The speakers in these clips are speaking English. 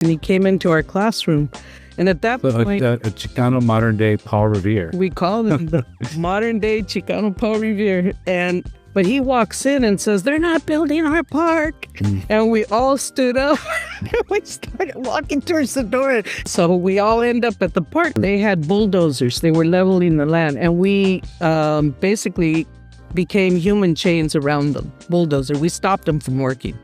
And he came into our classroom. And at that point, a Chicano modern day Paul Revere. We call him the modern day Chicano Paul Revere. But he walks in and says, "They're not building our park." And we all stood up and we started walking towards the door. So we all end up at the park. They had bulldozers. They were leveling the land. And we basically became human chains around the bulldozer. We stopped them from working.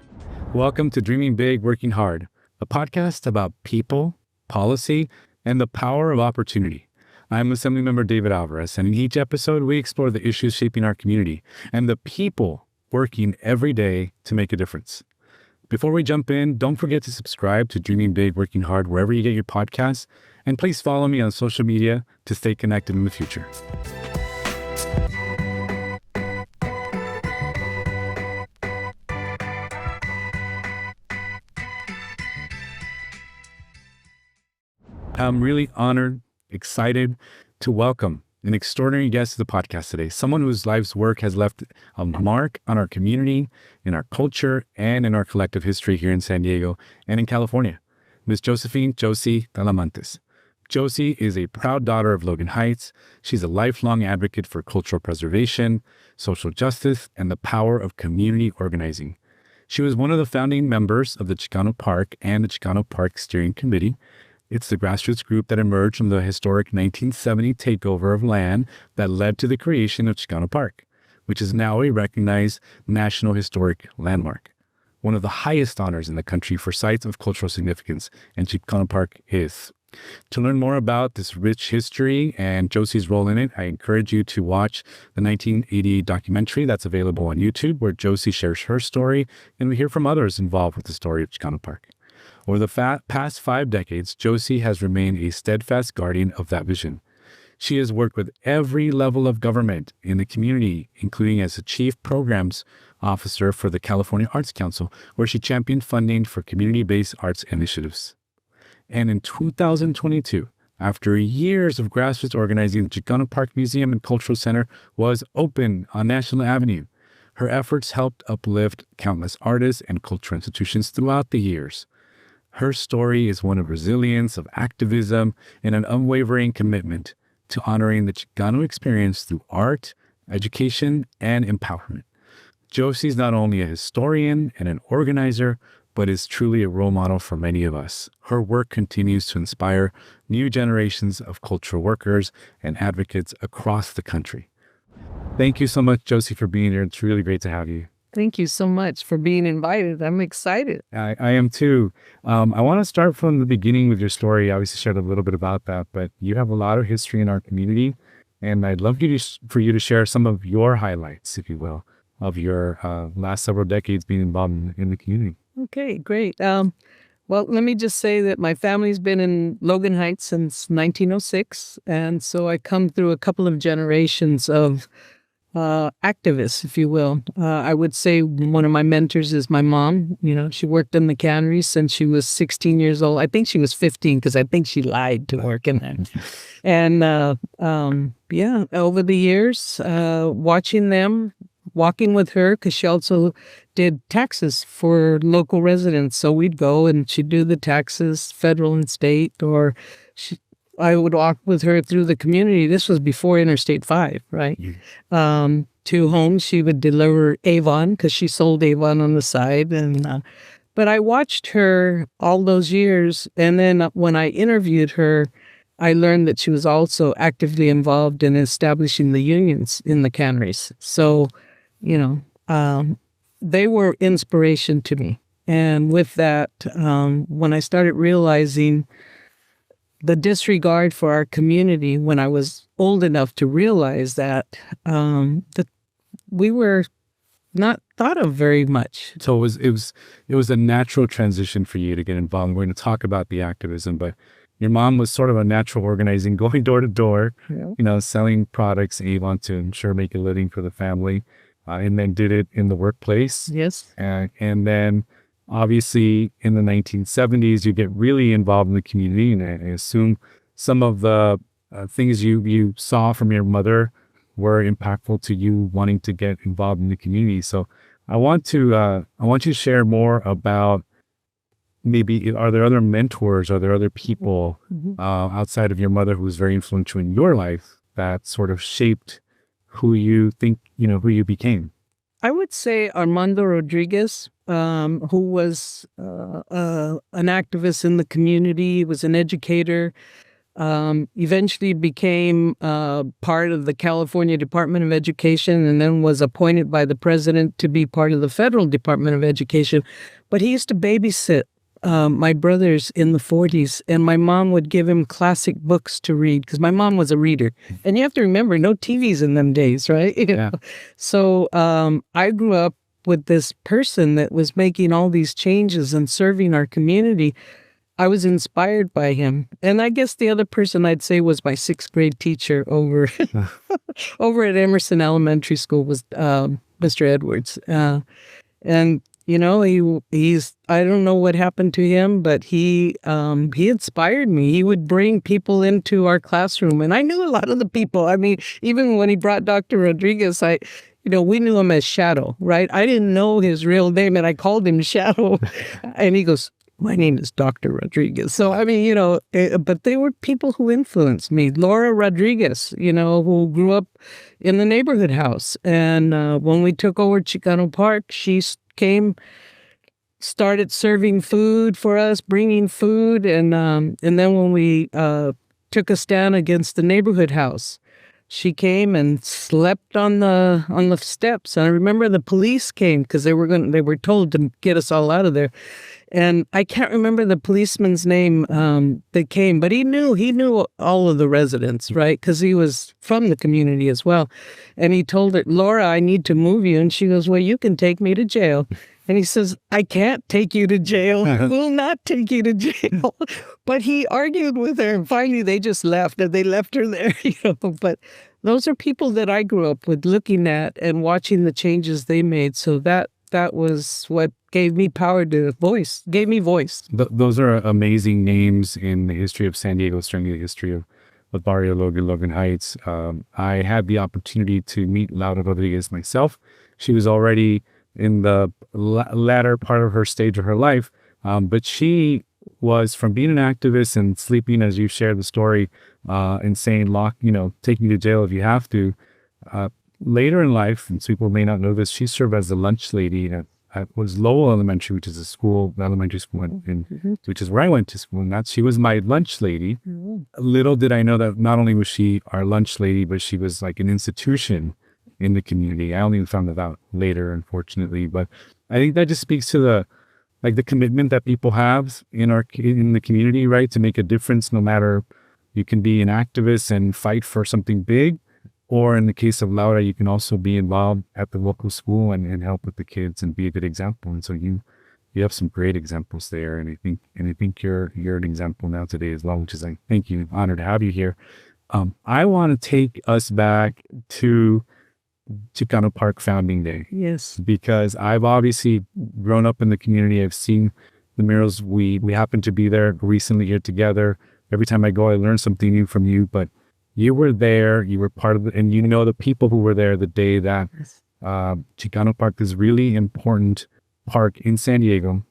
Welcome to Dreaming Big, Working Hard, a podcast about people, policy, and the power of opportunity. I'm Assemblymember David Alvarez, and in each episode, we explore the issues shaping our community and the people working every day to make a difference. Before we jump in, don't forget to subscribe to Dreaming Big, Working Hard wherever you get your podcasts, and please follow me on social media to stay connected in the future. I'm really honored, excited to welcome an extraordinary guest to the podcast today, someone whose life's work has left a mark on our community, in our culture, and in our collective history here in San Diego and in California, Ms. Josie Talamantez. Josie is a proud daughter of Logan Heights. She's a lifelong advocate for cultural preservation, social justice, and the power of community organizing. She was one of the founding members of the Chicano Park and the Chicano Park Steering Committee. It's the grassroots group that emerged from the historic 1970 takeover of land that led to the creation of Chicano Park, which is now a recognized National Historic Landmark, one of the highest honors in the country for sites of cultural significance, and Chicano Park is. To learn more about this rich history and Josie's role in it, I encourage you to watch the 1988 documentary that's available on YouTube, where Josie shares her story, and we hear from others involved with the story of Chicano Park. Over the past 5 decades, Josie has remained a steadfast guardian of that vision. She has worked with every level of government in the community, including as a chief programs officer for the California Arts Council, where she championed funding for community-based arts initiatives. And in 2022, after years of grassroots organizing, the Chicano Park Museum and Cultural Center was open on National Avenue. Her efforts helped uplift countless artists and cultural institutions throughout the years. Her story is one of resilience, of activism, and an unwavering commitment to honoring the Chicano experience through art, education, and empowerment. Josie is not only a historian and an organizer, but is truly a role model for many of us. Her work continues to inspire new generations of cultural workers and advocates across the country. Thank you so much, Josie, for being here. It's really great to have you. Thank you so much for being invited. I'm excited. I am too. I want to start from the beginning with your story. I obviously shared a little bit about that, but you have a lot of history in our community, and I'd love for you to share some of your highlights, if you will, of your last several decades being involved in the community. Okay, great. Well, let me just say that my family's been in Logan Heights since 1906, and so I come through a couple of generations of activists, if you will. I would say one of my mentors is my mom. You know, she worked in the cannery since she was 16 years old. I think she was 15 because I think she lied to work in there. And over the years, watching them, walking with her, because she also did taxes for local residents. So we'd go and she'd do the taxes, federal and state, or I would walk with her through the community. This was before Interstate 5, right? Yeah. To homes. She would deliver Avon because she sold Avon on the side. But I watched her all those years. And then when I interviewed her, I learned that she was also actively involved in establishing the unions in the canneries. So, they were inspiration to me. And with that, when I started realizing the disregard for our community, when I was old enough to realize that we were not thought of very much. So it was a natural transition for you to get involved. We're going to talk about the activism, but your mom was sort of a natural organizing, going door to door, selling products, Avon, to ensure make a living for the family, and then did it in the workplace. Yes. And then obviously, in the 1970s, you get really involved in the community, and I assume some of the things you saw from your mother were impactful to you wanting to get involved in the community. So I want you to share more about maybe are there other mentors? Are there other people outside of your mother who was very influential in your life that sort of shaped who you think, who you became? I would say Armando Rodriguez, who was an activist in the community, was an educator, eventually became part of the California Department of Education, and then was appointed by the president to be part of the Federal Department of Education. But he used to babysit my brothers in the 40s, and my mom would give him classic books to read because my mom was a reader. And you have to remember, no TVs in them days, right? Yeah. So I grew up with this person that was making all these changes and serving our community. I was inspired by him. And I guess the other person I'd say was my 6th grade teacher over over at Emerson Elementary School was Mr. Edwards. And he's I don't know what happened to him, but he inspired me. He would bring people into our classroom, and I knew a lot of the people. I mean, even when he brought Dr. Rodriguez, we knew him as Shadow, right? I didn't know his real name, and I called him Shadow. And he goes, "My name is Dr. Rodriguez." So, I mean, but they were people who influenced me. Laura Rodriguez, who grew up in the neighborhood house. And when we took over Chicano Park, she started serving food for us, bringing food. And then when we took a stand against the neighborhood house, she came and slept on the steps. And I remember the police came because they were told to get us all out of there. And I can't remember the policeman's name that came, but he knew all of the residents, right? Because he was from the community as well. And he told her, "Laura, I need to move you." And she goes, "Well, you can take me to jail." And he says, "I can't take you to jail. Will not take you to jail." But he argued with her, and finally they just left, and they left her there, But those are people that I grew up with, looking at and watching the changes they made. So that was what gave me power to voice, gave me voice. Those are amazing names in the history of San Diego, certainly the history of Barrio Logan Heights. I had the opportunity to meet Laura Rodriguez myself. She was already in the latter part of her stage of her life, but she was, from being an activist and sleeping, as you shared the story, and saying, taking you to jail if you have to. Later in life, and people may not know this, she served as the lunch lady at was Lowell Elementary, which is elementary school, which is where I went to school. And she was my lunch lady. Little did I know that not only was she our lunch lady, but she was like an institution in the community. I only found that out later, unfortunately. But I think that just speaks to the commitment that people have in the community, right, to make a difference. No matter, you can be an activist and fight for something big, or in the case of Laura, you can also be involved at the local school and help with the kids and be a good example. And so you have some great examples there. And I think you're an example now today as well, which is, I thank you. Honored to have you here. I want to take us back to Chicano Park founding day. Yes. Because I've obviously grown up in the community. I've seen the murals. We happened to be there recently here together. Every time I go, I learn something new from you, but you were there, you were part of it, and the people who were there the day that Chicano Park is really important park in San Diego.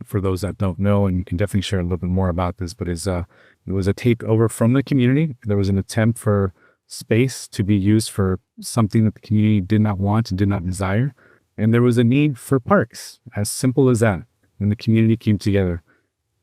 For those that don't know, and you can definitely share a little bit more about this, but it was a takeover from the community. There was an attempt for space to be used for something that the community did not want and did not desire. And there was a need for parks, as simple as that. And the community came together.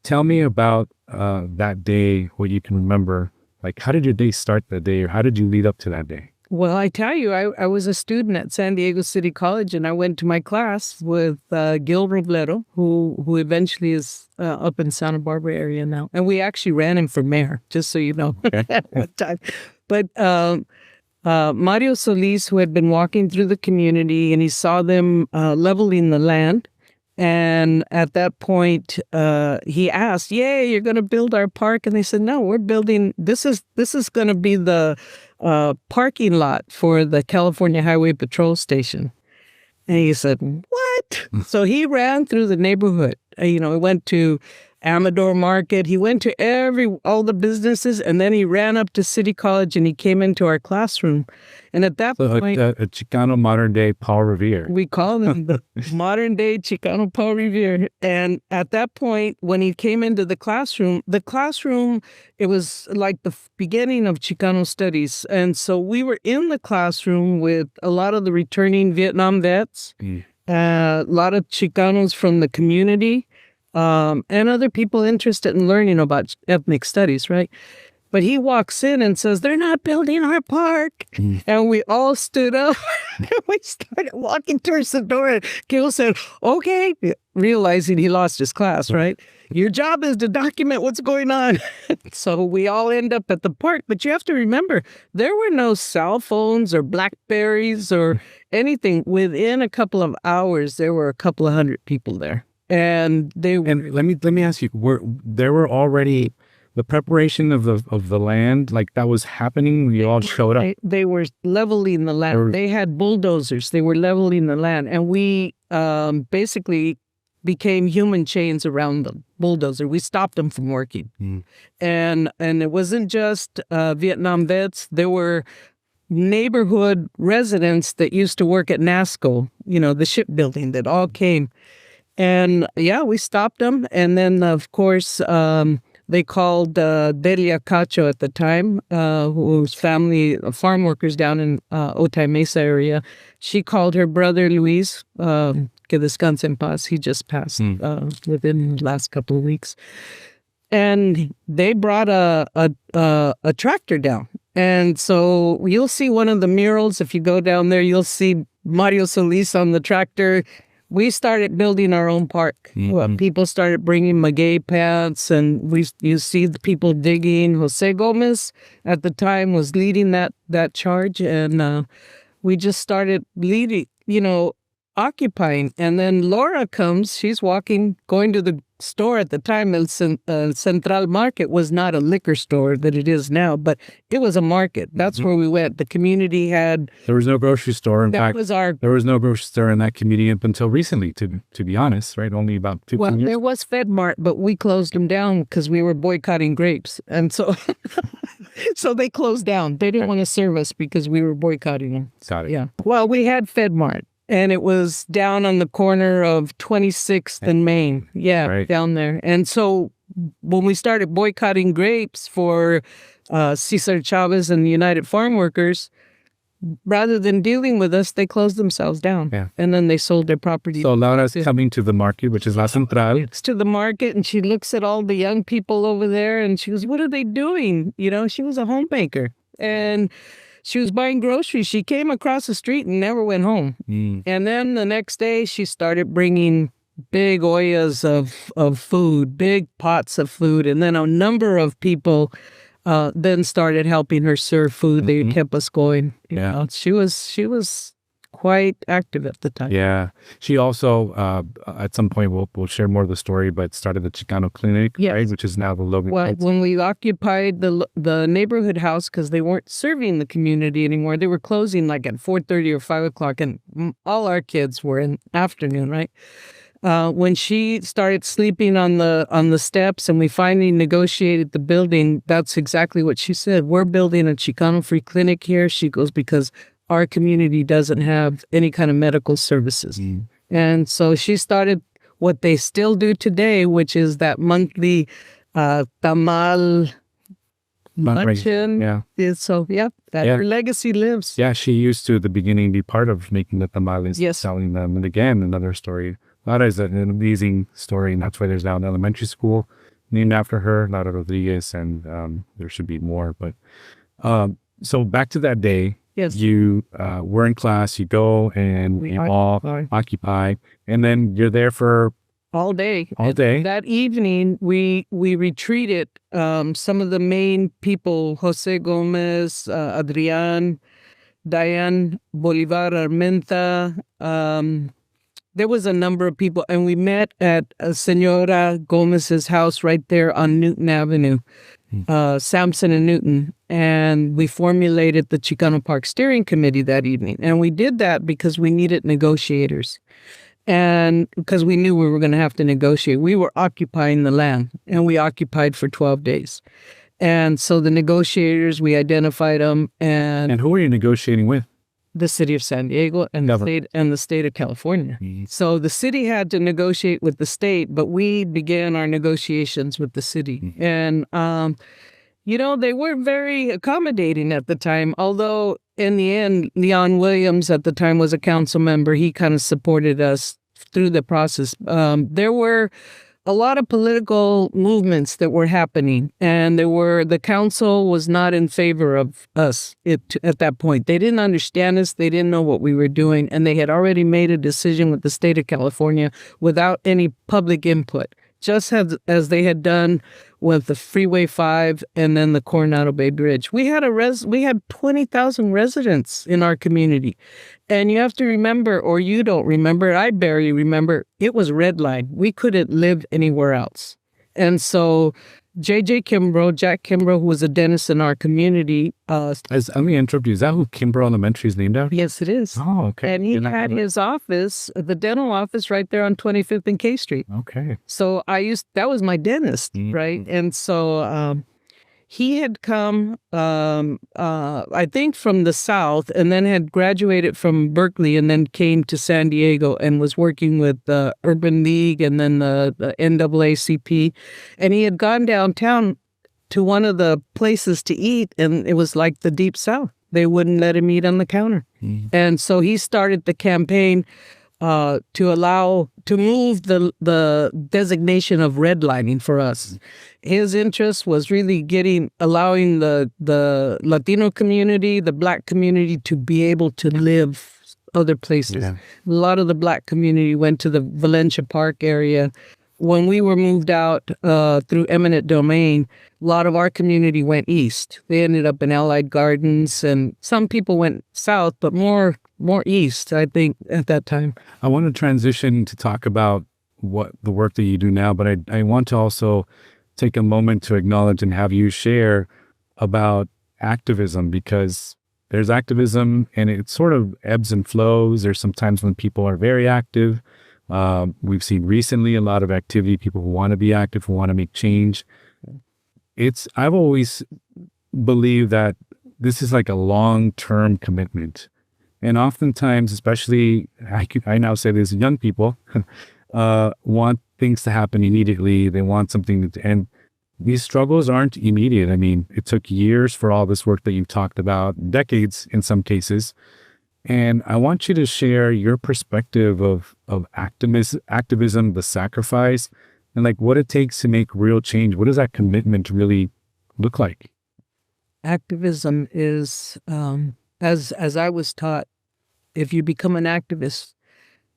Tell me about that day, what you can remember. Like, how did your day start that day, or how did you lead up to that day? Well, I tell you, I was a student at San Diego City College, and I went to my class with Gil Robledo, who eventually is up in Santa Barbara area now. And we actually ran him for mayor, just so you know, at one time. But Mario Solis, who had been walking through the community, and he saw them leveling the land. And at that point, he asked, "Yay, you're going to build our park?" And they said, "No, we're building, this is going to be the parking lot for the California Highway Patrol Station." And he said, "What?" So he ran through the neighborhood. He went to Amador Market. He went to all the businesses, and then he ran up to City College and he came into our classroom. And at that point, a Chicano modern day Paul Revere. We call him the modern day Chicano Paul Revere. And at that point, when he came into the classroom, it was like the beginning of Chicano studies. And so we were in the classroom with a lot of the returning Vietnam vets, a lot of Chicanos from the community, and other people interested in learning about ethnic studies, right? But he walks in and says, "They're not building our park." And we all stood up and we started walking towards the door. And Gil said, "Okay," realizing he lost his class, right? "Your job is to document what's going on." So we all end up at the park. But you have to remember, there were no cell phones or Blackberries or anything. Within a couple of hours, there were a couple of hundred people there. And let me ask you, there were already the preparation of the land, like that was happening. We all showed up. They were leveling the land. They had bulldozers. They were leveling the land, and we basically became human chains around the bulldozer. We stopped them from working, and it wasn't just Vietnam vets. There were neighborhood residents that used to work at NASCO, the shipbuilding, that all came, and we stopped them, and then of course. They called Delia Cacho at the time, whose family, farm workers down in Otay Mesa area. She called her brother Luis, que descanse en paz. He just passed within the last couple of weeks. And they brought a tractor down. And so you'll see one of the murals. If you go down there, you'll see Mario Solis on the tractor. We started building our own park. People started bringing maguey pants, and you see the people digging. Jose Gomez at the time was leading that charge, and we just started leading, occupying. And then Laura comes. She's going to the store at the time. El Central Market was not a liquor store that it is now, but it was a market. That's where we went. The community had... There was no grocery store. In fact, there was no grocery store in that community up until recently, to be honest, right? Only about 15 years. There was FedMart, but we closed them down because we were boycotting grapes. And so so they closed down. They didn't want to serve us because we were boycotting them. Got it. Yeah. Well, we had FedMart. And it was down on the corner of 26th and Main. Yeah, right. Down there. And so when we started boycotting grapes for Cesar Chavez and the United Farm Workers, rather than dealing with us, they closed themselves down. Yeah. And then they sold their property. So Laura's coming to the market, which is La Central. It's to the market, and she looks at all the young people over there, and she goes, "What are they doing?" She was a homemaker. And she was buying groceries. She came across the street and never went home. And then the next day, she started bringing big ollas of food, big pots of food. And then a number of people then started helping her serve food. They kept us going. She was quite active at the time. Yeah. She also, at some point, we'll share more of the story, but started the Chicano Clinic, right? Which is now the Logan Heights. When we occupied the neighborhood house, because they weren't serving the community anymore, they were closing like at 4:30 or 5 o'clock, and all our kids were in afternoon, right? When she started sleeping on the steps and we finally negotiated the building, that's exactly what she said. "We're building a Chicano-free clinic here." She goes, "Because our community doesn't have any kind of medical services." And so she started what they still do today, which is that monthly tamal luncheon. Her legacy lives. Yeah, she used to, at the beginning, be part of making the tamales, selling them. And again, another story. Laura is an amazing story, and that's why there's now an elementary school named after her, Laura Rodriguez, and there should be more. But so back to that day. Yes. You were in class, you go and we all occupy, and then you're there for all day. All day. That evening, we retreated. Some of the main people, Jose Gomez, Adrian, Diane Bolivar Armenta. There was a number of people, and we met at Senora Gomez's house right there on Newton Avenue. Sampson and Newton, and we formulated the Chicano Park Steering Committee that evening. And we did that because we needed negotiators. And because we knew we were going to have to negotiate, we were occupying the land, and we occupied for 12 days. And so the negotiators, we identified them, And who are you negotiating with? the city of San Diego and the state of California. So the city had to negotiate with the state, but we began our negotiations with the city. And, they were very accommodating at the time, although in the end, Leon Williams at the time was a council member. He kind of supported us through the process. There were a lot of political movements that were happening, and the council was not in favor of us at that point. They didn't understand us. They didn't know what we were doing, and they had already made a decision with the state of California without any public input, just as they had done with the Freeway 5 and then the Coronado Bay Bridge. We had 20,000 residents in our community. And you have to remember, or you don't remember, I barely remember, it was red line. We couldn't live anywhere else. And so Jack Kimbrough, who was a dentist in our community. Let me interrupt you. Is that who Kimbrough Elementary is named after? Yes, it is. Oh, okay. And he had his office, the dental office, right there on 25th and K Street. Okay. So that was my dentist, right? And so he had come, I think, from the South, and then had graduated from Berkeley, and then came to San Diego and was working with the Urban League and then the NAACP. And he had gone downtown to one of the places to eat, and it was like the Deep South. They wouldn't let him eat on the counter. And so he started the campaign to move the designation of redlining for us. His interest was really allowing the Latino community, the Black community, to be able to live other places. Yeah. A lot of the Black community went to the Valencia Park area. When we were moved out through eminent domain, a lot of our community went east. They ended up in Allied Gardens, and some people went south, but more east, I think, at that time. I want to transition to talk about what the work that you do now, but I want to also take a moment to acknowledge and have you share about activism, because there's activism and it sort of ebbs and flows. There's some times when people are very active. We've seen recently a lot of activity, people who want to be active, who want to make change. I've always believed that this is like a long-term commitment. And oftentimes, especially, I now say this, young people want things to happen immediately. They want something and these struggles aren't immediate. I mean, it took years for all this work that you've talked about, decades in some cases. And I want you to share your perspective of activism, the sacrifice, and like what it takes to make real change. What does that commitment really look like? Activism is, as I was taught, if you become an activist,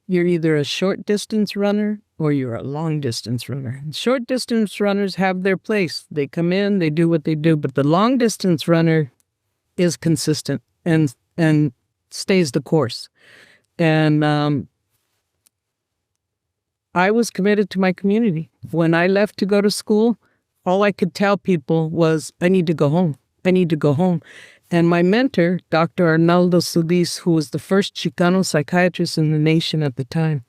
you're either a short distance runner or you're a long distance runner. Short distance runners have their place. They come in, they do what they do, but the long distance runner is consistent and stays the course. And I was committed to my community. When I left to go to school, all I could tell people was, I need to go home. I need to go home. And my mentor, Dr. Arnaldo Solis, who was the first Chicano psychiatrist in the nation at the time,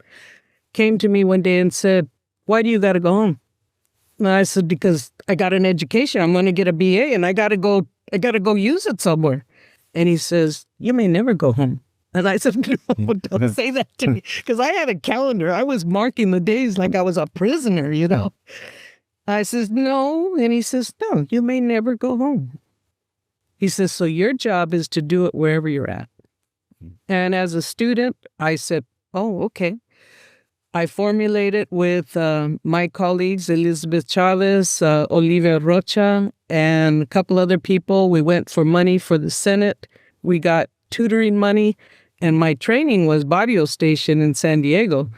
came to me one day and said, why do you got to go home? And I said, because I got an education. I'm going to get a BA and I got to go use it somewhere. And he says, you may never go home. And I said, no, don't say that to me. Because I had a calendar. I was marking the days like I was a prisoner, you know. I says, no. And he says, no, you may never go home. He says, so your job is to do it wherever you're at. And as a student, I said, oh, okay. I formulated with my colleagues, Elizabeth Chavez, Olivia Rocha, and a couple other people. We went for money for the Senate. We got tutoring money, and my training was Barrio Station in San Diego.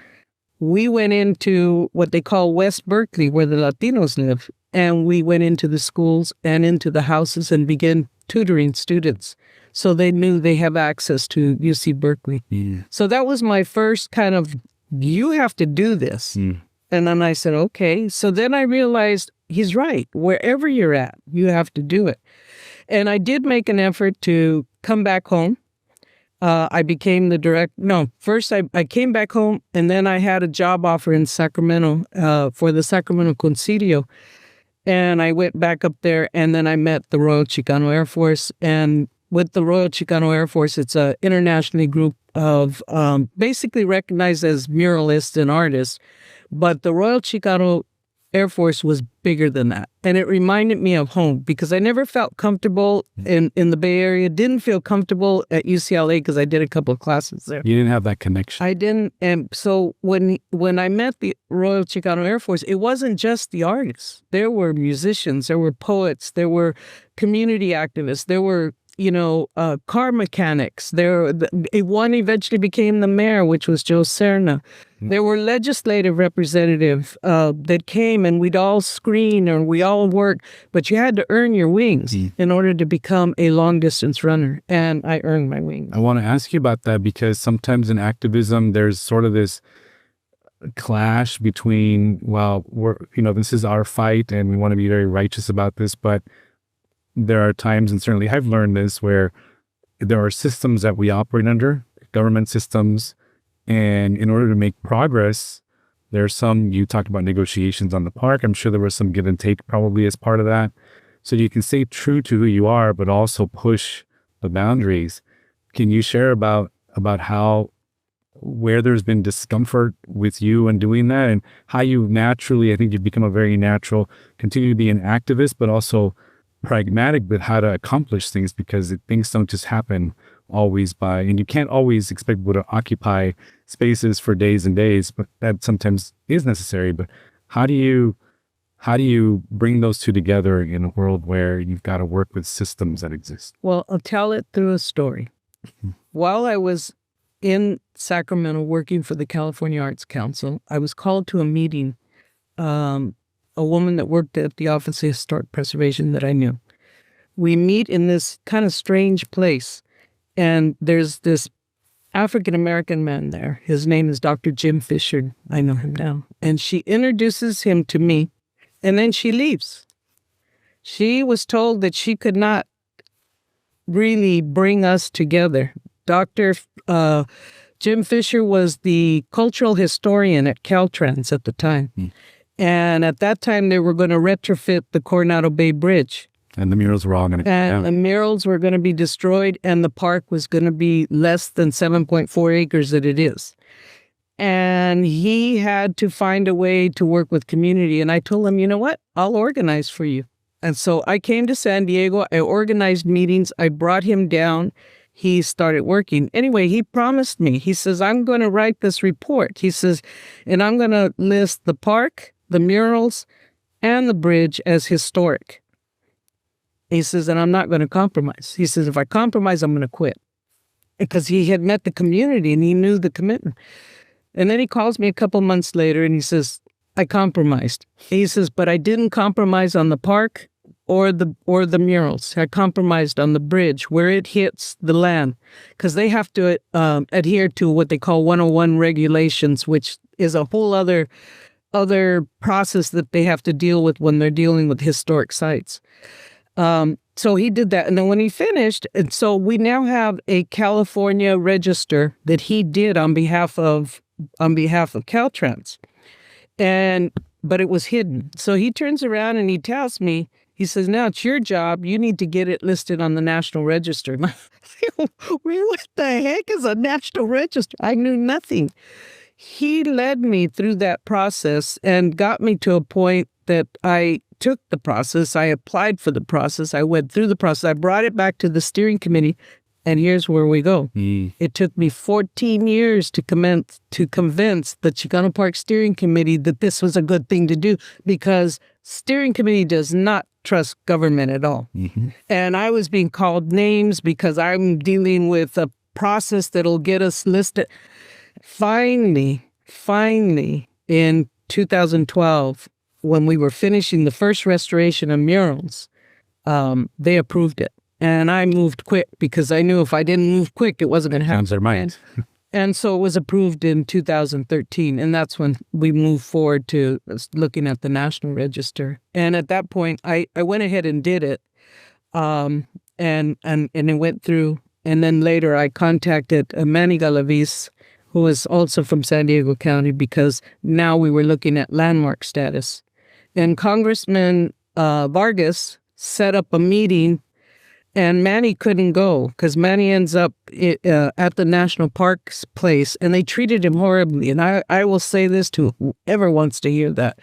We went into what they call West Berkeley, where the Latinos live, and we went into the schools and into the houses and began tutoring students. So they knew they have access to UC Berkeley. Yeah. So that was my first kind of, you have to do this. And then I said, okay. So then I realized he's right. Wherever you're at, you have to do it. And I did make an effort to come back home. I became the first I came back home, and then I had a job offer in Sacramento for the Sacramento Concilio. And I went back up there, and then I met the Royal Chicano Air Force. And with the Royal Chicano Air Force, it's an internationally group of basically recognized as muralists and artists. But the Royal Chicano Air Force was bigger than that. And it reminded me of home because I never felt comfortable in the Bay Area. Didn't feel comfortable at UCLA because I did a couple of classes there. You didn't have that connection. I didn't. And so when I met the Royal Chicano Air Force, it wasn't just the artists. There were musicians, there were poets, there were community activists, there were car mechanics. One eventually became the mayor, which was Joe Serna. There were legislative representatives that came, and we'd all screen or we all work, but you had to earn your wings in order to become a long-distance runner, and I earned my wings. I want to ask you about that because sometimes in activism, there's sort of this clash between, this is our fight, and we want to be very righteous about this, but there are times, and certainly I've learned this, where there are systems that we operate under, government systems, and in order to make progress, there's you talked about negotiations on the park. I'm sure there was some give and take probably as part of that. So you can stay true to who you are, but also push the boundaries. Can you share about where there's been discomfort with you in doing that, and how you naturally, I think you've become a very natural, continue to be an activist, but also pragmatic with how to accomplish things, because things don't just happen always and you can't always expect people to occupy spaces for days and days, but that sometimes is necessary. But how do you bring those two together in a world where you've got to work with systems that exist? Well, I'll tell it through a story. While I was in Sacramento working for the California Arts Council, I was called to a meeting, a woman that worked at the Office of Historic Preservation that I knew. We meet in this kind of strange place, and there's this African-American man there. His name is Dr. Jim Fisher. I know him now. And she introduces him to me, and then she leaves. She was told that she could not really bring us together. Dr. Jim Fisher was the cultural historian at Caltrans at the time. And at that time, they were going to retrofit the Coronado Bay Bridge. And the murals were all going to come down. The murals were going to be destroyed, and the park was going to be less than 7.4 acres that it is. And he had to find a way to work with community. And I told him, you know what? I'll organize for you. And so I came to San Diego. I organized meetings. I brought him down. He started working. Anyway, he promised me. He says, I'm going to write this report. He says, and I'm going to list the park, the murals, and the bridge as historic. He says, and I'm not going to compromise. He says, if I compromise, I'm going to quit. Because he had met the community and he knew the commitment. And then he calls me a couple months later and he says, I compromised. He says, but I didn't compromise on the park or the murals. I compromised on the bridge where it hits the land. Because they have to adhere to what they call 101 regulations, which is a whole other process that they have to deal with when they're dealing with historic sites. So he did that. And then when he finished, and so we now have a California register that he did on behalf of Caltrans. But it was hidden. So he turns around and he tells me, he says, now it's your job. You need to get it listed on the National Register. What the heck is a National Register? I knew nothing. He led me through that process and got me to a point that I took the process. I applied for the process. I went through the process. I brought it back to the steering committee, and here's where we go. It took me 14 years to convince the Chicano Park Steering Committee that this was a good thing to do, because steering committee does not trust government at all. And I was being called names because I'm dealing with a process that'll get us listed. Finally, in 2012, when we were finishing the first restoration of murals, they approved it. And I moved quick because I knew if I didn't move quick, it wasn't going to happen. Times their minds. And so it was approved in 2013. And that's when we moved forward to looking at the National Register. And at that point, I went ahead and did it. And it went through. And then later I contacted Manny Galaviz, who was also from San Diego County, because now we were looking at landmark status. And Congressman Vargas set up a meeting, and Manny couldn't go because Manny ends up at the National Parks place, and they treated him horribly. And I will say this to whoever wants to hear that.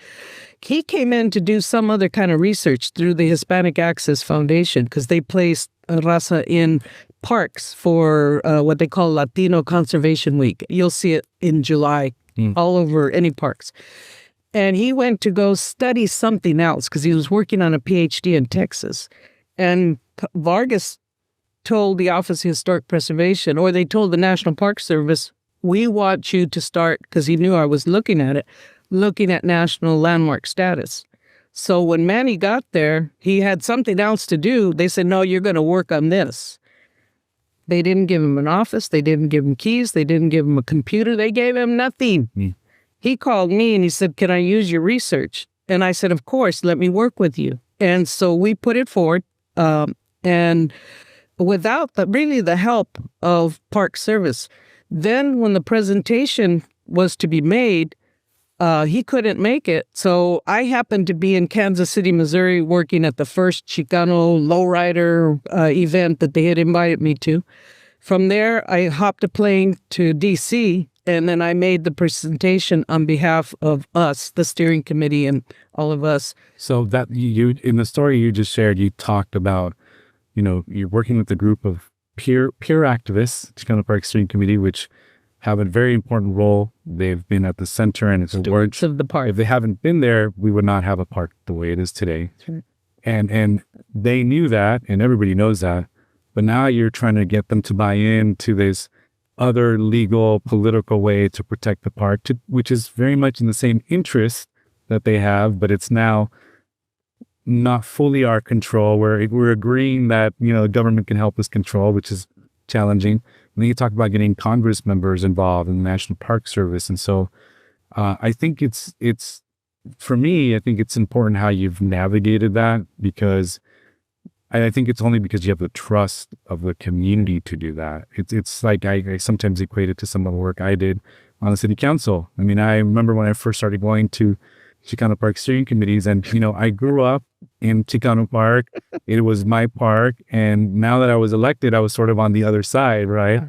He came in to do some other kind of research through the Hispanic Access Foundation because they placed raza in parks for what they call Latino Conservation Week. You'll see it in July all over any parks. And he went to go study something else because he was working on a PhD in Texas. And Vargas told the Office of Historic Preservation, or they told the National Park Service, we want you to start, because he knew I was looking at it, looking at national landmark status. So when Manny got there, he had something else to do. They said, no, you're going to work on this. They didn't give him an office. They didn't give him keys. They didn't give him a computer. They gave him nothing. He called me and he said, can I use your research? And I said, of course, let me work with you. And so we put it forward. And without the help of Park Service, then when the presentation was to be made, he couldn't make it. So I happened to be in Kansas City, Missouri, working at the first Chicano lowrider event that they had invited me to. From there, I hopped a plane to D.C., and then I made the presentation on behalf of us, the steering committee, and all of us. So that you in the story you just shared, you talked about, you're working with a group of peer activists, Chicano Park Steering Committee, which have a very important role. They've been at the center, and it's stewards of the park. If they haven't been there, we would not have a park the way it is today. Right. And they knew that, and everybody knows that. But now you're trying to get them to buy into this other legal, political way to protect the park, which is very much in the same interest that they have, but it's now not fully our control, where we're agreeing that, the government can help us control, which is challenging. And then you talk about getting Congress members involved in the National Park Service. And so I think for me, I think it's important how you've navigated that, because I think it's only because you have the trust of the community to do that. It's like I sometimes equate it to some of the work I did on the city council. I mean, I remember when I first started going to Chicano Park Steering Committees, and, I grew up in Chicano Park. It was my park. And now that I was elected, I was sort of on the other side, right?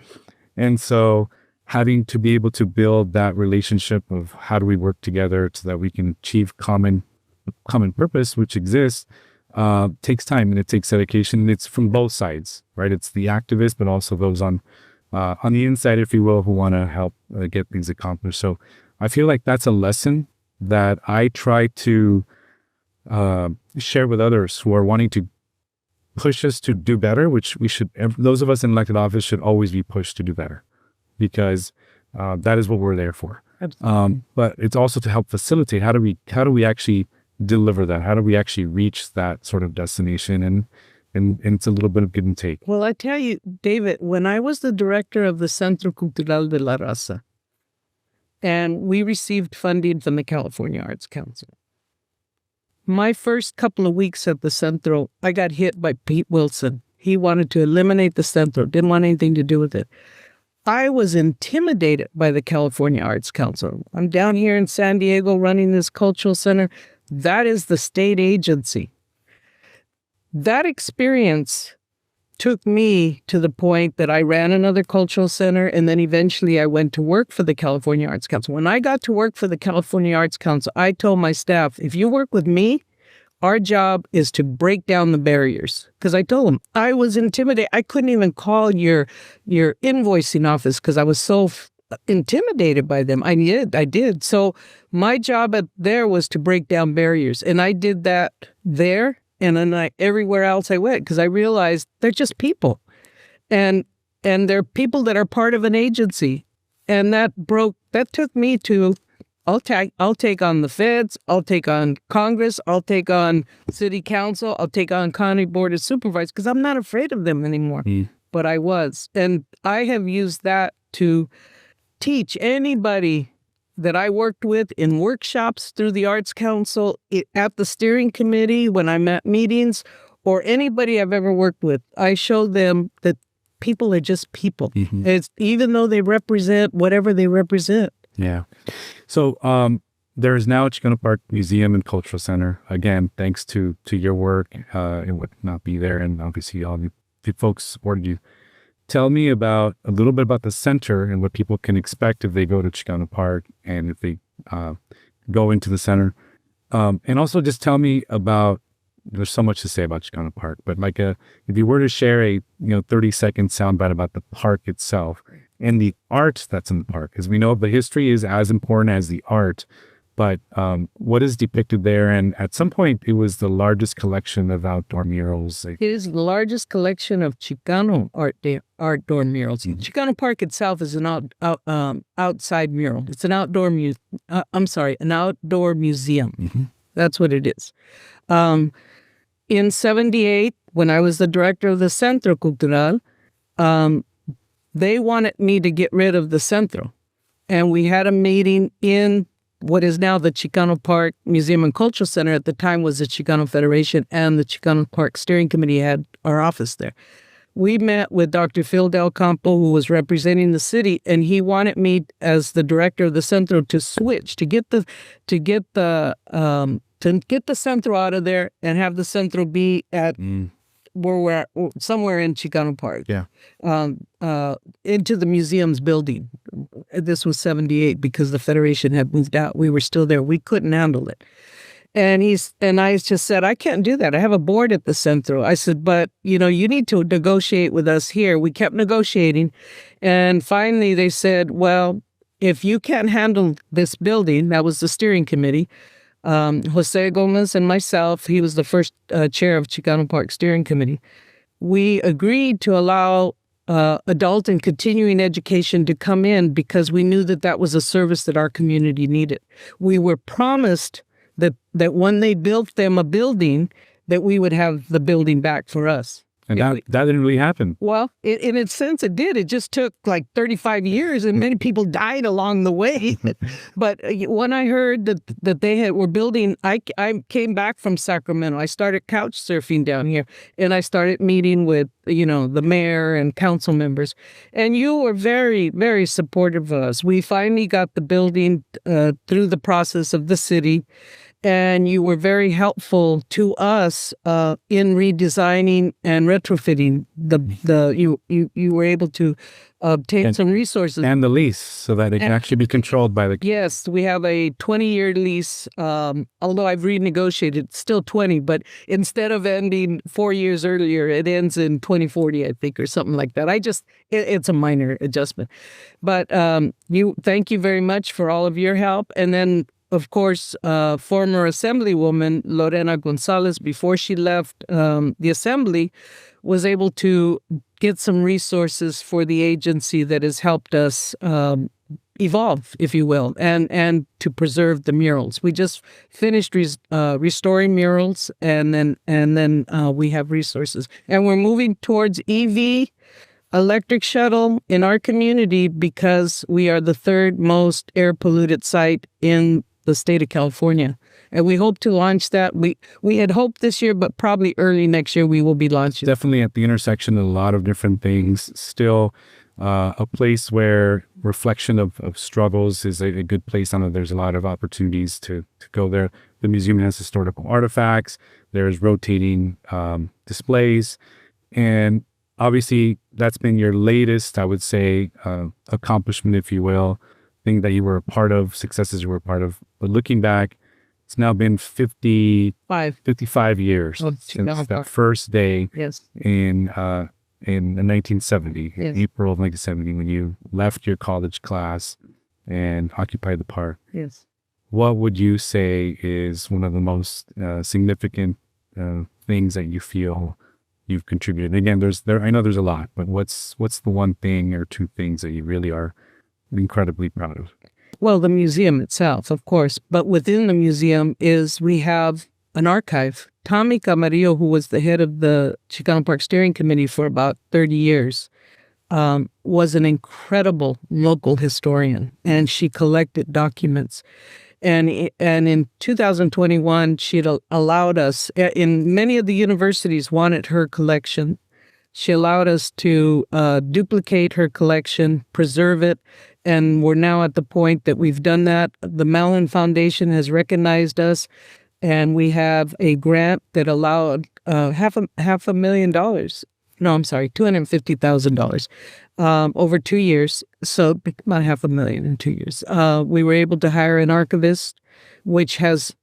And so having to be able to build that relationship of how do we work together so that we can achieve common purpose, which exists, takes time, and it takes dedication. It's from both sides, right? It's the activists, but also those on the inside, if you will, who want to help get things accomplished. So I feel like that's a lesson that I try to share with others who are wanting to push us to do better, which those of us in elected office should always be pushed to do better, because that is what we're there for. But it's also to help facilitate. How do we actually deliver that? How do we actually reach that sort of destination? And it's a little bit of give and take. Well, I tell you, David, when I was the director of the Centro Cultural de la Raza, and we received funding from the California Arts Council, my first couple of weeks at the Centro, I got hit by Pete Wilson. He wanted to eliminate the Centro, didn't want anything to do with it. I was intimidated by the California Arts Council. I'm down here in San Diego running this cultural center. That is the state agency. That experience took me to the point that I ran another cultural center, and then eventually I went to work for the California Arts Council. When I got to work for the California Arts Council, I told my staff, if you work with me, our job is to break down the barriers. Because I told them I was intimidated. I couldn't even call your invoicing office because I was so intimidated by them. I did. So my job there was to break down barriers. And I did that there. And then everywhere else I went, because I realized they're just people. And they're people that are part of an agency. And that took me to, I'll take on the feds, I'll take on Congress, I'll take on city council, I'll take on county board of supervisors, because I'm not afraid of them anymore. But I was. And I have used that to teach anybody that I worked with in workshops through the Arts Council, at the steering committee, when I'm at meetings, or anybody I've ever worked with. I show them that people are just people. Mm-hmm. It's even though they represent whatever they represent. Yeah. So there is now a Chicano Park Museum and Cultural Center. Again, thanks to your work. It would not be there, and obviously all the folks supported you. Tell me a little bit about the center and what people can expect if they go to Chicano Park and if they go into the center. And also just tell me about, there's so much to say about Chicano Park, but like if you were to share a 30-second soundbite about the park itself and the art that's in the park, because we know the history is as important as the art, but what is depicted there? And at some point, it was the largest collection of outdoor murals. It is the largest collection of Chicano outdoor murals. Mm-hmm. Chicano Park itself is an outside mural. It's an outdoor an outdoor museum. Mm-hmm. That's what it is. In 78, when I was the director of the Centro Cultural, they wanted me to get rid of the Centro. And we had a meeting in what is now the Chicano Park Museum and Cultural Center. At the time was the Chicano Federation, and the Chicano Park Steering Committee had our office there. We met with Dr. Phil Del Campo, who was representing the city, and he wanted me as the director of the Centro to switch, to get the Centro out of there and have the Centro be at where we're at, somewhere in Chicano Park. Yeah. Into the museum's building. This was 78 because the Federation had moved out. We were still there. We couldn't handle it. And I just said, I can't do that. I have a board at the Centro. I said, but you need to negotiate with us here. We kept negotiating. And finally they said, well, if you can't handle this building, that was the steering committee, Jose Gomez and myself, he was the first chair of Chicano Park Steering Committee. We agreed to allow adult and continuing education to come in because we knew that was a service that our community needed. We were promised that when they built them a building, that we would have the building back for us. And that didn't really happen. Well, in a sense, it did. It just took like 35 years, and many people died along the way. But when I heard that they were building, I came back from Sacramento. I started couch surfing down here, and I started meeting with the mayor and council members. And you were very, very supportive of us. We finally got the building through the process of the city. And you were very helpful to us in redesigning and retrofitting you were able to obtain some resources. And the lease, so that it can actually be controlled by the... Yes, we have a 20-year lease, although I've renegotiated, still 20, but instead of ending 4 years earlier, it ends in 2040, I think, or something like that. It's a minor adjustment. But thank you very much for all of your help. And then, of course, former Assemblywoman Lorena Gonzalez, before she left the Assembly, was able to get some resources for the agency that has helped us evolve, if you will, and to preserve the murals. We just finished restoring murals, and then we have resources. And we're moving towards EV, electric shuttle in our community, because we are the third most air polluted site in the state of California. And we hope to launch that. We had hoped this year, but probably early next year we will be launching. Definitely at the intersection of a lot of different things. Still a place where reflection of struggles is a good place. I know there's a lot of opportunities to go there. The museum has historical artifacts. There's rotating displays. And obviously that's been your latest, I would say, accomplishment, if you will, thing that you were a part of, successes you were a part of. But looking back, it's now been 55 years since that first day in 1970, April of 1970, when you left your college class and occupied the park. Yes. What would you say is one of the most significant things that you feel you've contributed? Again, I know there's a lot, but what's the one thing or two things that you really are incredibly proud of? Well, the museum itself, of course, but within the museum we have an archive. Tommy Camarillo, who was the head of the Chicano Park Steering Committee for about 30 years, was an incredible local historian, and she collected documents. And in 2021, she allowed us, in many of the universities wanted her collection. She allowed us to duplicate her collection, preserve it, and we're now at the point that we've done that. The Mellon Foundation has recognized us, and we have a grant that allowed $500,000. No, I'm sorry, $250,000 over 2 years. So about $500,000 in 2 years. We were able to hire an archivist, which has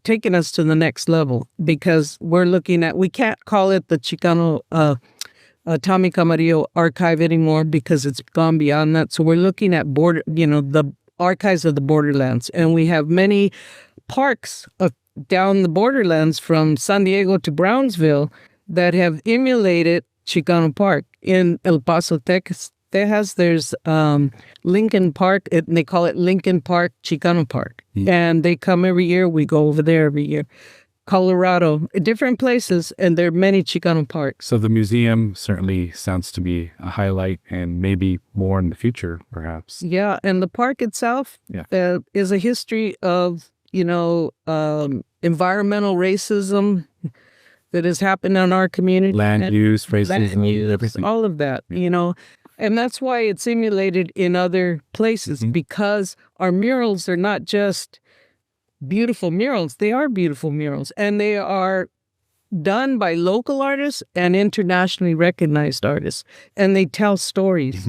taken us to the next level, because we're looking at, we can't call it the Chicano Tommy Camarillo archive anymore because it's gone beyond that. So we're looking at the archives of the borderlands, and we have many parks down the borderlands from San Diego to Brownsville that have emulated Chicano Park. In El Paso, Texas, there's Lincoln Park, and they call it Lincoln Park Chicano Park. And they come every year. We go over there every year. Colorado, different places, and there are many Chicano parks. So the museum certainly sounds to be a highlight, and maybe more in the future, perhaps. Yeah, and the park itself is a history of, environmental racism that has happened in our community. Land use, racism, everything. All of that, And that's why it's emulated in other places, because our murals are not just beautiful murals. They are beautiful murals, and they are done by local artists and internationally recognized artists, and they tell stories.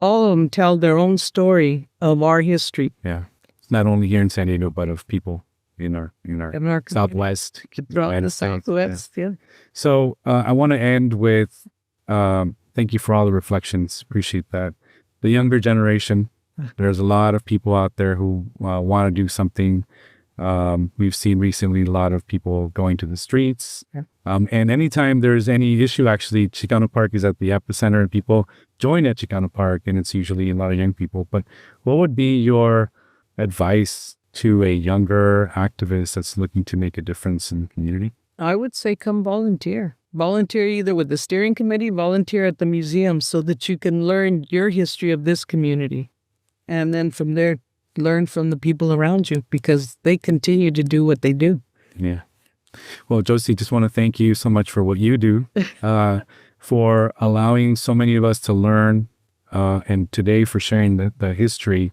All of them tell their own story of our history. Yeah, not only here in San Diego, but of people in our Southwest. Throughout the Southwest, yeah. So I want to end with thank you for all the reflections. Appreciate that. The younger generation, there's a lot of people out there who want to do something. We've seen recently a lot of people going to the streets. And anytime there's any issue, actually, Chicano Park is at the epicenter, and people join at Chicano Park, and it's usually a lot of young people. But what would be your advice to a younger activist that's looking to make a difference in the community? I would say come volunteer. Volunteer either with the steering committee, volunteer at the museum, so that you can learn your history of this community. And then from there, learn from the people around you, because they continue to do what they do. Yeah. Well, Josie, just want to thank you so much for what you do, for allowing so many of us to learn, and today for sharing the history.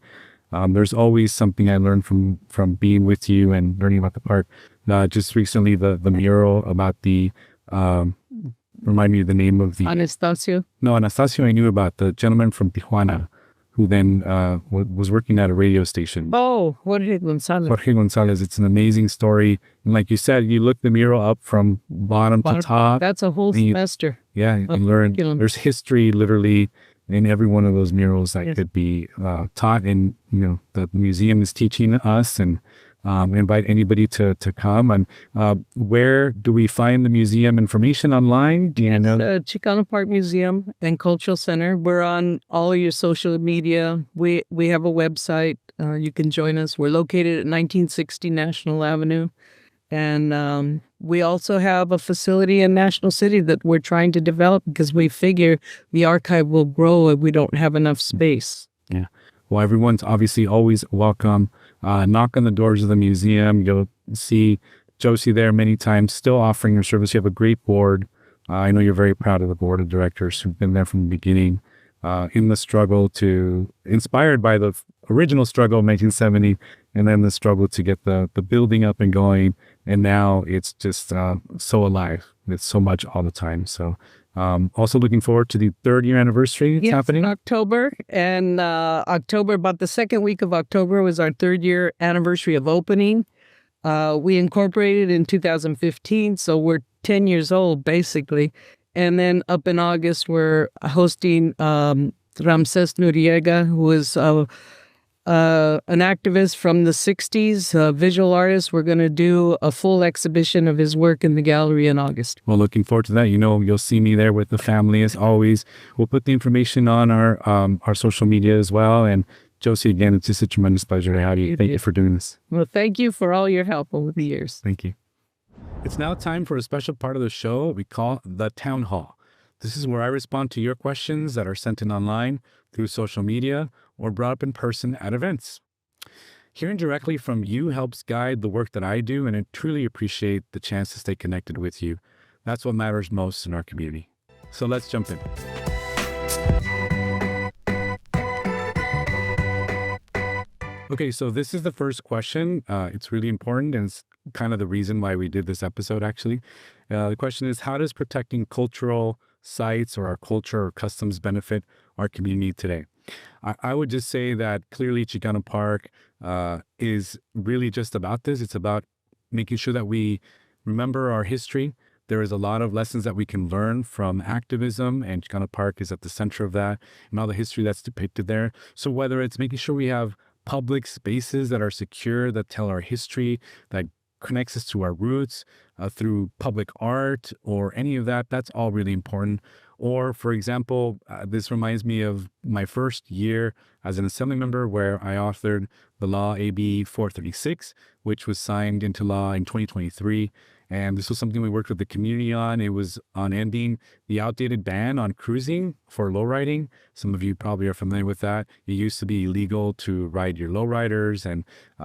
There's always something I learned from being with you and learning about the park. Just recently, the mural about the, remind me of the name of the... Anastasio? No, Anastasio I knew about, the gentleman from Tijuana, who then was working at a radio station. Oh, Jorge Gonzalez. Jorge Gonzalez. It's an amazing story. And like you said, you look the mural up from bottom to top. That's a whole semester. Yeah, you learn. There's history literally in every one of those murals that could be taught. And, the museum is teaching us, and invite anybody to come. And where do we find the museum information online? Do you know? The Chicano Park Museum and Cultural Center. We're on all of your social media. We have a website. You can join us. We're located at 1960 National Avenue. And we also have a facility in National City that we're trying to develop, because we figure the archive will grow if we don't have enough space. Yeah. Well, everyone's obviously always welcome. Knock on the doors of the museum. You'll see Josie there many times, still offering her service. You have a great board. I know you're very proud of the board of directors who've been there from the beginning, in the struggle inspired by the original struggle of 1970, and then the struggle to get the building up and going. And now it's just so alive. It's so much all the time. So also looking forward to the 3rd year anniversary. It's happening in October. And about the second week of October was our 3rd year anniversary of opening. We incorporated in 2015, so we're 10 years old, basically. And then up in August, we're hosting Ramses Noriega, who is an activist from the 60s, a visual artist. We're going to do a full exhibition of his work in the gallery in August. Well, looking forward to that. You'll see me there with the family as always. We'll put the information on our social media as well. And Josie, again, it's just a tremendous pleasure to have you. Thank you for doing this. Well, thank you for all your help over the years. Thank you. It's now time for a special part of the show we call the Town Hall. This is where I respond to your questions that are sent in online, through social media, or brought up in person at events. Hearing directly from you helps guide the work that I do, and I truly appreciate the chance to stay connected with you. That's what matters most in our community. So let's jump in. Okay, so this is the first question. It's really important, and it's kind of the reason why we did this episode, actually. The question is, how does protecting cultural sites or our culture or customs benefit our community today? I would just say that clearly Chicano Park is really just about this. It's about making sure that we remember our history. There is a lot of lessons that we can learn from activism, and Chicano Park is at the center of that, and all the history that's depicted there. So whether it's making sure we have public spaces that are secure, that tell our history, that connects us to our roots through public art or any of that, that's all really important. Or, for example, this reminds me of my first year as an assembly member, where I authored the law AB 436, which was signed into law in 2023. And this was something we worked with the community on. It was on ending the outdated ban on cruising for lowriding. Some of you probably are familiar with that. It used to be illegal to ride your lowriders, and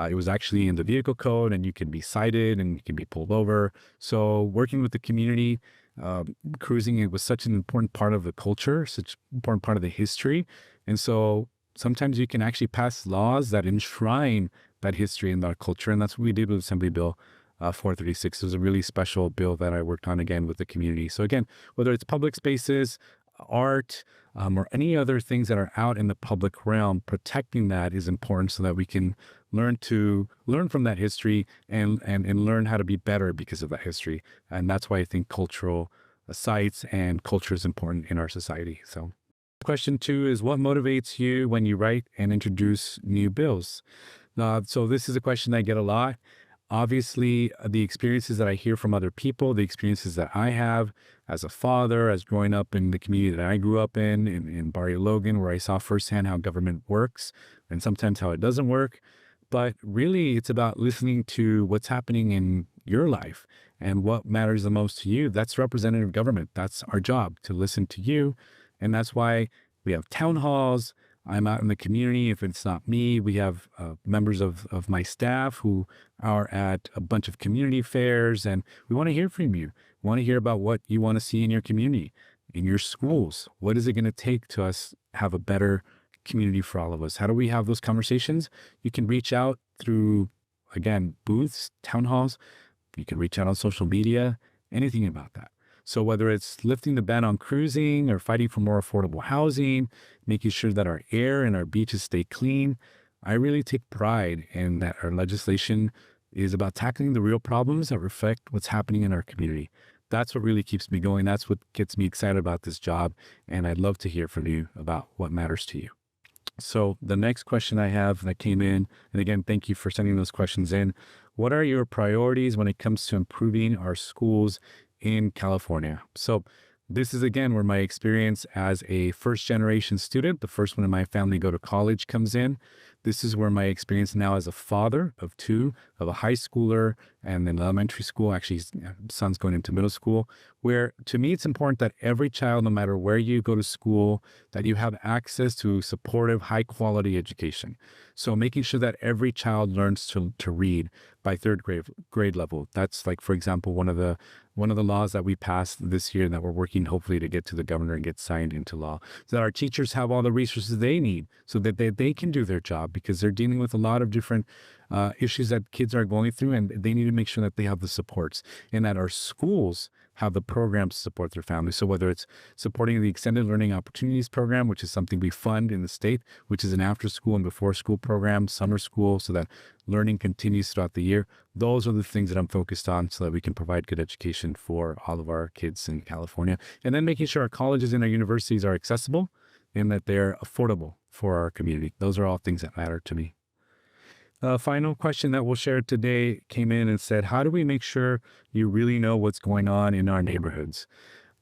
it was actually in the vehicle code, and you can be cited and you can be pulled over. So working with the community, cruising, it was such an important part of the culture, such an important part of the history. And so sometimes you can actually pass laws that enshrine that history and that culture. And that's what we did with Assembly Bill 436. It was a really special bill that I worked on again with the community. So again, whether it's public spaces, art, or any other things that are out in the public realm, protecting that is important so that we can learn from that history and learn how to be better because of that history. And that's why I think cultural sites and culture is important in our society. So question 2 is, what motivates you when you write and introduce new bills? So this is a question I get a lot. Obviously, the experiences that I hear from other people, the experiences that I have as a father, as growing up in the community that I grew up in Barrio Logan, where I saw firsthand how government works and sometimes how it doesn't work. But really, it's about listening to what's happening in your life and what matters the most to you. That's representative government. That's our job, to listen to you. And that's why we have town halls. I'm out in the community. If it's not me, we have members of my staff who are at a bunch of community fairs, and we want to hear from you. We want to hear about what you want to see in your community, in your schools. What is it going to take to us have a better community for all of us? How do we have those conversations? You can reach out through, again, booths, town halls. You can reach out on social media, anything about that. So whether it's lifting the ban on cruising or fighting for more affordable housing, making sure that our air and our beaches stay clean, I really take pride in that our legislation is about tackling the real problems that reflect what's happening in our community. That's what really keeps me going. That's what gets me excited about this job. And I'd love to hear from you about what matters to you. So the next question I have that came in, and again, thank you for sending those questions in. What are your priorities when it comes to improving our schools in California? So this is, again, where my experience as a first-generation student, the first one in my family to go to college, comes in. This is where my experience now as a father of 2, of a high schooler and then elementary school, actually his son's going into middle school, where to me it's important that every child, no matter where you go to school, that you have access to supportive, high-quality education. So making sure that every child learns to read by 3rd grade level. That's like, for example, one of the laws that we passed this year that we're working hopefully to get to the governor and get signed into law, so that our teachers have all the resources they need so that they can do their job, because they're dealing with a lot of different issues that kids are going through, and they need to make sure that they have the supports, and that our schools have the programs to support their families. So whether it's supporting the Extended Learning Opportunities Program, which is something we fund in the state, which is an after school and before school program, summer school, so that learning continues throughout the year. Those are the things that I'm focused on so that we can provide good education for all of our kids in California. And then making sure our colleges and our universities are accessible and that they're affordable for our community. Those are all things that matter to me. Final question that we'll share today came in and said, how do we make sure you really know what's going on in our neighborhoods?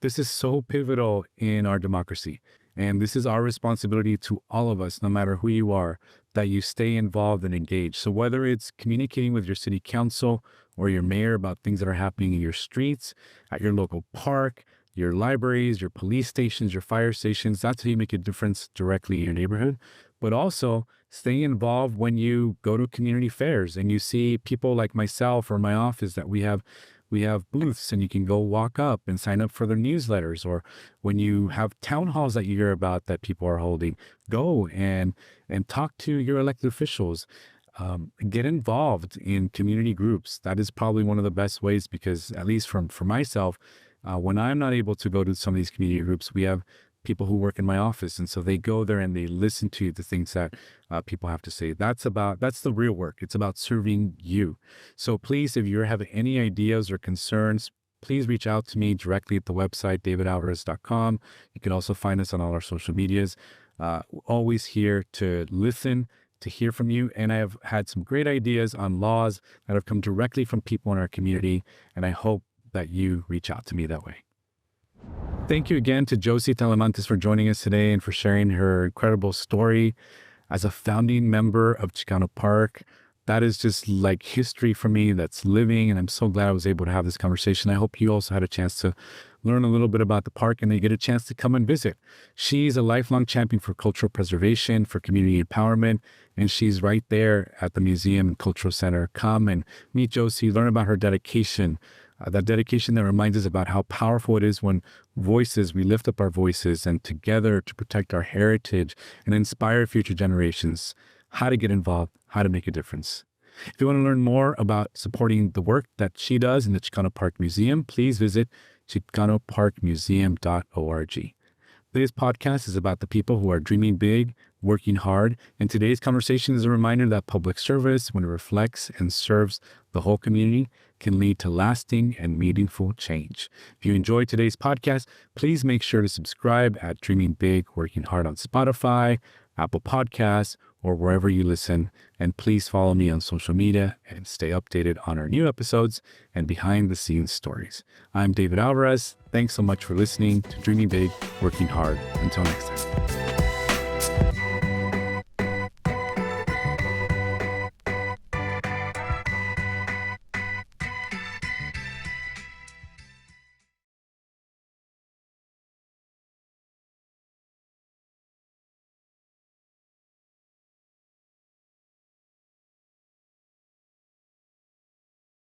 This is so pivotal in our democracy. And this is our responsibility to all of us, no matter who you are, that you stay involved and engaged. So whether it's communicating with your city council or your mayor about things that are happening in your streets, at your local park, your libraries, your police stations, your fire stations, that's how you make a difference directly in your neighborhood. But also stay involved when you go to community fairs and you see people like myself or my office that we have We have booths, and you can go walk up and sign up for their newsletters. Or when you have town halls that you hear about that people are holding, go and talk to your elected officials. Get involved in community groups. That is probably one of the best ways, because at least for myself, when I'm not able to go to some of these community groups, we have people who work in my office. And so they go there and they listen to the things that people have to say. That's the real work. It's about serving you. So please, if you have any ideas or concerns, please reach out to me directly at the website, davidalvarez.com. You can also find us on all our social medias. Always here to listen, to hear from you. And I have had some great ideas on laws that have come directly from people in our community. And I hope that you reach out to me that way. Thank you again to Josie Talamantez for joining us today and for sharing her incredible story as a founding member of Chicano Park. That is just like history for me that's living, and I'm so glad I was able to have this conversation. I hope you also had a chance to learn a little bit about the park and they get a chance to come and visit. She's a lifelong champion for cultural preservation, for community empowerment, and she's right there at the museum and cultural center. Come and meet Josie, learn about her dedication, that dedication that reminds us about how powerful it is when we lift up our voices and together to protect our heritage and inspire future generations, how to get involved, how to make a difference. If you want to learn more about supporting the work that she does in the Chicano Park Museum, please visit chicanoparkmuseum.org. Today's podcast is about the people who are dreaming big, working hard, and today's conversation is a reminder that public service, when it reflects and serves the whole community, can lead to lasting and meaningful change. If you enjoyed today's podcast, please make sure to subscribe at Dreaming Big, Working Hard on Spotify, Apple Podcasts, or wherever you listen. And please follow me on social media and stay updated on our new episodes and behind the scenes stories. I'm David Alvarez. Thanks so much for listening to Dreaming Big, Working Hard. Until next time.